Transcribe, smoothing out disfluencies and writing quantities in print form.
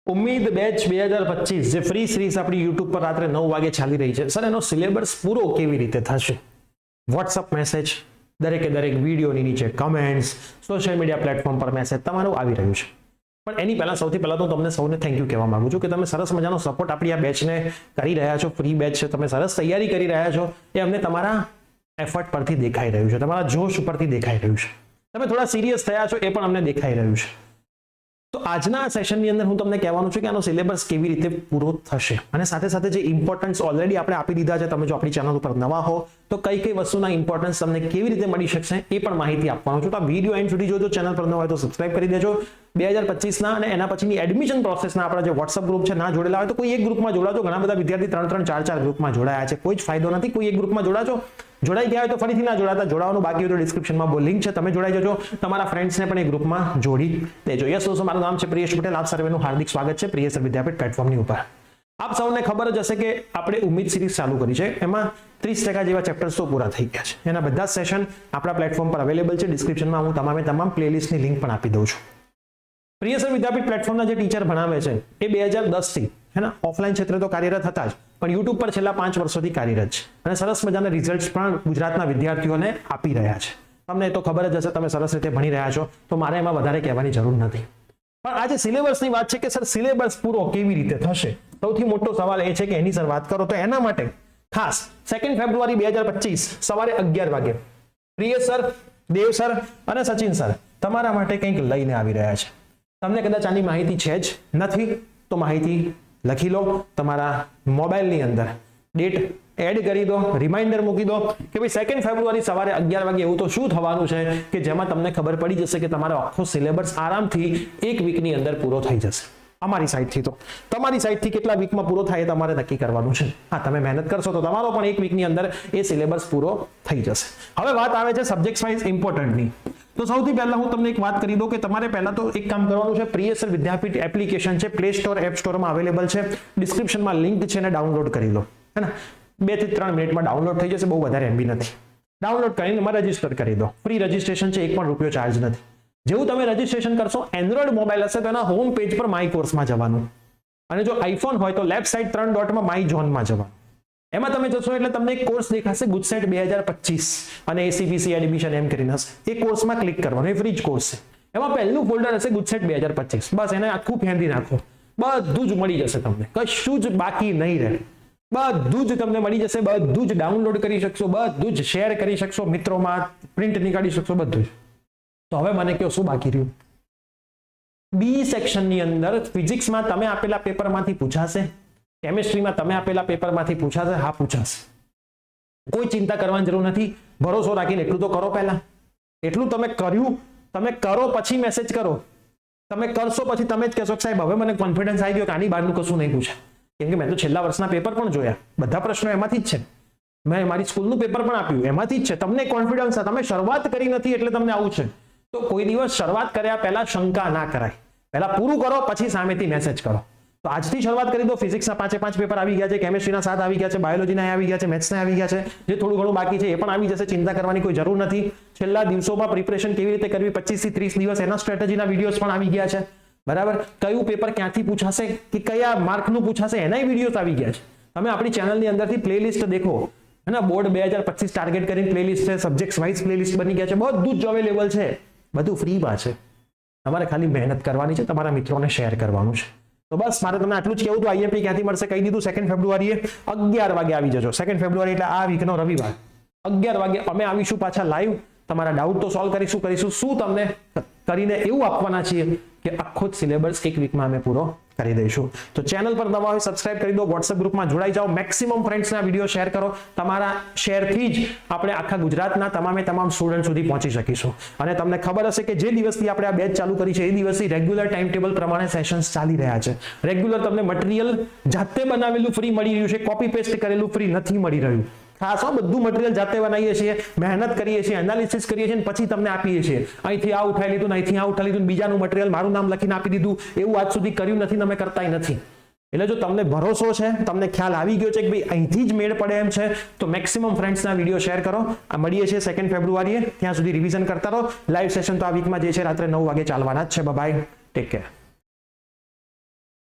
ઉમ્મીદ batch 2025 જે free series આપણી YouTube પર રાત્રે 9 વાગે ચાલી રહી છે. સર એનો સિલેબસ પૂરો કેવી રીતે થશે? વોટ્સઅપ મેસેજ, દરેકે દરેક વિડીયોની નીચે કમેન્ટ્સ, સોશિયલ મીડિયા પ્લેટફોર્મ પર મેસેજ તમારું આવી રહ્યું છે. પણ એની પહેલા સૌથી પહેલા તો તમને સૌને થેન્ક યુ કહેવા માંગુ છું કે તમે સરસ મજાનો સપોર્ટ આપણી આ બેચને કરી રહ્યા છો. ફ્રી બેચ છે, તમે સરસ તૈયારી કરી રહ્યા છો. એ અમને તમારા એફર્ટ પરથી દેખાઈ રહ્યું છે, તમારા જોશ ઉપરથી દેખાઈ રહ્યું છે. તમે થોડા સિરિયસ થયા છો એ પણ અમને દેખાઈ રહ્યું છે. તો આજના સેશનની અંદર હું તમને કહેવાનું છું કે આનો સિલેબસ કેવી રીતે પૂરો થશે અને સાથે સાથે જે ઇમ્પોર્ટન્સ ઓલરેડી આપણે આપી દીધા છે. તમે જો આપણી ચેનલ ઉપર નવા હો તો કઈ કઈ વસ્તુના ઇમ્પોર્ટન્સ તમને કેવી રીતે મળી શકશે એ પણ માહિતી આપવાનું છું. તો આ વિડીયો એન્ડ સુધી જોજો. ચેનલ પર ન હોય તો સબસ્ક્રાઇબ કરી દેજો. 2025 ના અને એના પછીની એડમિશન પ્રોસેસના આપણા જે વોટ્સઅપ ગ્રુપ છે ના જોડેલા હોય તો કોઈ એક ગ્રુપમાં જોડાજો. ઘણા બધા વિદ્યાર્થી 3-3, 4-4 ગ્રુપમાં જોડાયા છે. કોઈ જ ફાયદો નથી. કોઈ એક ગ્રુપમાં જોડાજો. જોડાઈ ગયા હોય તો ફરીથી ના જોડાતા. જોડાવાનું બાકી હોય તો ડિસ્ક્રિપ્શનમાં બહુ લિંક છે, તમે જોડાઈ જજો. તમારા ફ્રેન્ડ્સને પણ એ ગ્રુપમાં જોડી દેજો. યસ દોસ્તો, મારું નામ છે પ્રિયેશ પટેલ. આપ સર્વેનું હાર્દિક સ્વાગત છે પ્રિયેશ વિદ્યાપીઠ પ્લેટફોર્મની ઉપર. આપ સૌને ખબર જ હશે કે આપણે ઉમ્મીદ સિરીઝ ચાલુ કરી છે. એમાં 30% જેવા ચેપ્ટર્સ તો પૂરા થઈ ગયા છે. એના બધા સેશન આપણા પ્લેટફોર્મ પર અવેલેબલ છે. ડિસ્ક્રિપ્શનમાં હું તમામ પ્લેલિસ્ટની લિંક પણ આપી દઉં છું. પ્રિયેશ વિદ્યાપીઠ પ્લેટફોર્મના જે ટીચર ભણાવે છે એ 2010 થી ઓફલાઈન ક્ષેત્રે તો કાર્યરત હતા જ, પણ યુટ્યુબ પર છેલ્લા 5 વર્ષોથી કાર્યરત છે અને સરસ મજાના રિઝલ્ટ પણ ગુજરાતના વિદ્યાર્થીઓને આપી રહ્યા છે. તમને તો ખબર જ હશે, તમે સરસ રીતે ભણી રહ્યા છો, તો મારે એમાં વધારે કહેવાની જરૂર નથી. પણ આજે સિલેબસની વાત છે કે સર સિલેબસ પૂરો કેવી રીતે થશે? સૌથી મોટો સવાલ એ છે કે એની સર વાત કરો તો એના માટે ખાસ 2 ફેબ્રુઆરી 2025 સવારે 11 વાગે પ્રિયેશ સર, દેવ સર અને સચિન સર તમારા માટે કંઈક લઈને આવી રહ્યા છે. તમને કદાચ આની માહિતી છે જ નથી તો માહિતી લખી લો તમારા મોબાઈલની અંદર, ડેટ એડ કરી દો, રિમાઇન્ડર મૂકી દો કે ભાઈ 2 ફેબ્રુઆરી સવારે 11 વાગે એવું તો શું થવાનું છે કે જેમાં તમને ખબર પડી જશે કે તમારો આખો સિલેબસ આરામથી એક વીકની અંદર પૂરો થઈ જશે. અમારી સાઈડથી તો તમારી સાઈડથી કેટલા વીકમાં પૂરો થાય તમારે નક્કી કરવાનું છે. હા, તમે મહેનત કરશો તો તમારો પણ એક વીકની અંદર એ સિલેબસ પૂરો થઈ જશે. હવે વાત આવે છે સબ્જેક્ટ વાઇઝ ઇમ્પોર્ટન્ટની. તો સૌથી પહેલા હું તમને એક વાત કરી દઉં કે તમારે પહેલા તો એક કામ કરવાનું છે. પ્રિયેશ વિદ્યાપીઠ એપ્લિકેશન છે, પ્લે સ્ટોર, એપ સ્ટોરમાં અવેલેબલ છે. ડિસ્ક્રિપ્શનમાં લિંક છે ને ડાઉનલોડ કરી લો. હે ને, 2 થી 3 મિનિટમાં ડાઉનલોડ થઈ જશે. બહુ વધારે MB નથી. ડાઉનલોડ કરીને એમાં રજીસ્ટર કરી દો. ફ્રી રજીસ્ટ્રેશન છે, 1 પણ રૂપિયો ચાર્જ નથી. જેવું તમે રજીસ્ટ્રેશન કરશો, એન્ડ્રોઇડ મોબાઈલ હશે તો એના હોમ પેજ પર માય કોર્સમાં જવાનું, અને જો આઈફોન હોય તો લેફ્ટ સાઈડ 3 ડોટમાં માય ઝોનમાં જવાનું. એમાં તમે જશો એટલે તમને એક કોર્સ દેખાશે ગુજસેટ 2025 અને ACPC એડમિશન એમ કરીને હશે. એ કોર્સમાં ક્લિક કરવાનું. એ ફ્રી જ કોર્સ છે. એમાં પહેલું ફોલ્ડર હશે ગુજસેટ 2025. બસ એને આખું ફેંદી નાખો, બધું જ મળી જશે તમને. કશું જ બાકી નહીં રહે. બધું જ તમને મળી જશે. બધું જ ડાઉનલોડ કરી શકશો, બધું જ શેર કરી શકશો મિત્રોમાં, પ્રિન્ટ નીકાળી શકશો, બધું જ. તો હવે મને કહો શું બાકી રહ્યું? બી સેક્શનની અંદર ફિઝિક્સમાં તમે આપેલા પેપરમાંથી પૂછાશે, કેમિસ્ટ્રીમાં તમે આપેલા પેપરમાંથી પૂછાશે. હા, પૂછાશે. કોઈ ચિંતા કરવાની જરૂર નથી. ભરોસો રાખીને એટલું તો કરો. પહેલા એટલું તમે કર્યું, તમે કરો પછી મેસેજ કરો. તમે કરશો પછી તમે જ કહેશો સાહેબ હવે મને કોન્ફિડન્સ આવી ગયો કે આની બહારનું કશું નહીં પૂછે. કેમ કે મેં તો છેલ્લા વર્ષના પેપર પણ જોયા, બધા પ્રશ્નો એમાંથી જ છે. મેં મારી સ્કૂલનું પેપર પણ આપ્યું, એમાંથી જ છે. તમને કોન્ફિડન્સ, તમે શરૂઆત કરી નથી એટલે તમને આવું છે. તો કોઈ દિવસ શરૂઆત કર્યા પહેલા શંકા ના કરાય. પહેલા પૂરું કરો પછી સામેથી મેસેજ કરો. તો આજથી શરૂઆત કરી દો. ફિઝિક્સના 5 પેપર આવી ગયા છે, કેમિસ્ટ્રીના 7 આવી ગયા છે, બાયોલોજીના આવી ગયા છે, મેથ્સના આવી ગયા છે. જે થોડું ઘણું બાકી છે એ પણ આવી જશે. ચિંતા કરવાની કોઈ જરૂર નથી. છેલ્લા દિવસોમાં પ્રિપરેશન કેવી રીતે કરવી, 25 થી 30 દિવસ, એના સ્ટ્રેટેજીના વિડીયોઝ પણ આવી ગયા છે. બરાબર, કયું પેપર ક્યાંથી પૂછાશે કે કયા માર્કનું પૂછાશે એનાય વિડીયોઝ આવી ગયા છે. તમે આપણી ચેનલની અંદરથી પ્લેલિસ્ટ દેખો. અને બોર્ડ 2025 ટાર્ગેટ કરીને પ્લેલિસ્ટ છે, સબ્જેક્ટ વાઇઝ પ્લેલિસ્ટ બની ગયા છે. બધું જ અવેલેબલ છે. બધું ફ્રીમાં છે. તમારે ખાલી મહેનત કરવાની છે, તમારા મિત્રોને શેર કરવાનું છે. તો બસ મારે તમને આટલું જ કહેવું હતું. IMP ક્યાંથી મળશે કહી દીધું. 2 ફેબ્રુઆરીએ 11 વાગે આવી જજો. 2 ફેબ્રુઆરી એટલે આ વીકનો રવિવાર 11 વાગે અમે આવીશું પાછા લાઈવ. તમારા ડાઉટ તો સોલ્વ કરીશું. શું તમને કરીને એવું આપવાના છીએ કે આખો જ સિલેબસ એક વીકમાં અમે પૂરો કરી દઈશું. તો ચેનલ પર નવા હોય સબસ્ક્રાઇબ કરી દો. વોટ્સએપ ગ્રુપમાં જોડાઈ જાઓ. મેક્સિમમ ફ્રેન્ડ્સના વિડીયો શેર કરો. તમારા શેરથી જ આપણે આખા ગુજરાતના તમામ સ્ટુડન્ટ સુધી પહોંચી શકીશું. અને તમને ખબર હશે કે જે દિવસથી આપણે આ બેચ ચાલુ કરી છે એ દિવસથી રેગ્યુલર ટાઈમ ટેબલ પ્રમાણે સેશન્સ ચાલી રહ્યા છે. રેગ્યુલર તમને મટીરિયલ જાતે બનાવેલું ફ્રી મળી રહ્યું છે. કોપી પેસ્ટ કરેલું ફ્રી નથી મળી રહ્યું. ખાસ બધું મટીરિયલ જાતે બનાવીએ છીએ, મહેનત કરીએ છીએ, એનાલિસિસ કરીએ છીએ, પછી તમને આપીએ છીએ. અહીંથી આ ઉઠાઈ લીધું, અહીંથી આ ઉઠાઈ લીધું, બીજાનું મટીરિયલ મારું નામ લખીને આપી દીધું. એવું આજ સુધી કર્યું નથી, તમે કરતાય નથી. એટલે જો તમને ભરોસો છે, તમને ખ્યાલ આવી ગયો છે કે ભાઈ અહીંથી જ મેળ પડે એમ છે, તો મેક્સિમમ ફ્રેન્ડ્સના વિડીયો શેર કરો. આ મળીએ છીએ 2 ફેબ્રુઆરીએ. ત્યાં સુધી રિવિઝન કરતા રહો. લાઈવ સેશન તો આ વીકમાં જે છે રાત્રે 9 વાગે ચાલવાના જ છે. Bye, take care.